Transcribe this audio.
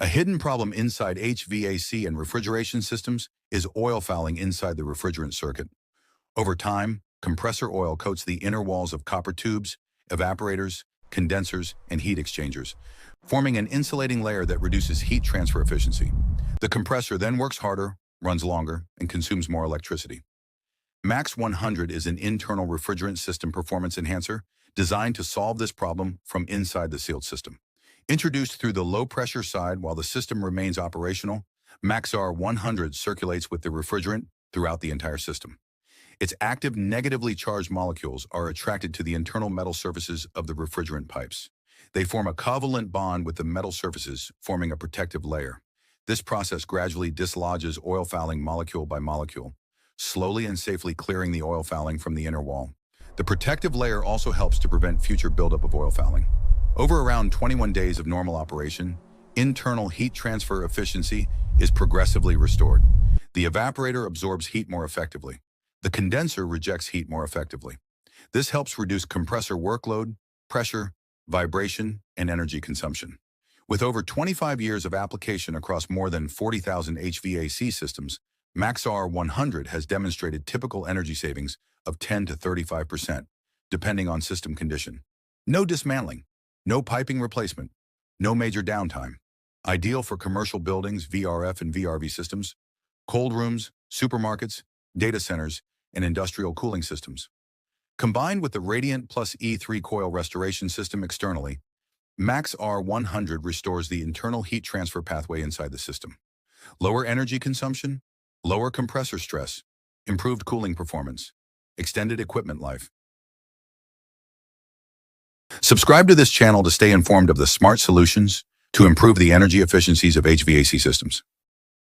A hidden problem inside HVAC and refrigeration systems is oil fouling inside the refrigerant circuit. Over time, compressor oil coats the inner walls of copper tubes, evaporators, condensers, and heat exchangers, forming an insulating layer that reduces heat transfer efficiency. The compressor then works harder, runs longer, and consumes more electricity. Max 100 is an internal refrigerant system performance enhancer designed to solve this problem from inside the sealed system. Introduced through the low-pressure side while the system remains operational, MaxR 100 circulates with the refrigerant throughout the entire system. Its active negatively charged molecules are attracted to the internal metal surfaces of the refrigerant pipes. They form a covalent bond with the metal surfaces, forming a protective layer. This process gradually dislodges oil fouling molecule by molecule, slowly and safely clearing the oil fouling from the inner wall. The protective layer also helps to prevent future buildup of oil fouling. Over around 21 days of normal operation, internal heat transfer efficiency is progressively restored. The evaporator absorbs heat more effectively. The condenser rejects heat more effectively. This helps reduce compressor workload, pressure, vibration, and energy consumption. With over 25 years of application across more than 40,000 HVAC systems, MaxR 100 has demonstrated typical energy savings of 10 to 35%, depending on system condition. No dismantling, no piping replacement, no major downtime. Ideal for commercial buildings, VRF and VRV systems, cold rooms, supermarkets, data centers, and industrial cooling systems. Combined with the Radiant Plus E3 coil restoration system externally, MaxR 100 restores the internal heat transfer pathway inside the system. Lower energy consumption, lower compressor stress, improved cooling performance, extended equipment life. Subscribe to this channel to stay informed of the smart solutions to improve the energy efficiencies of HVAC systems.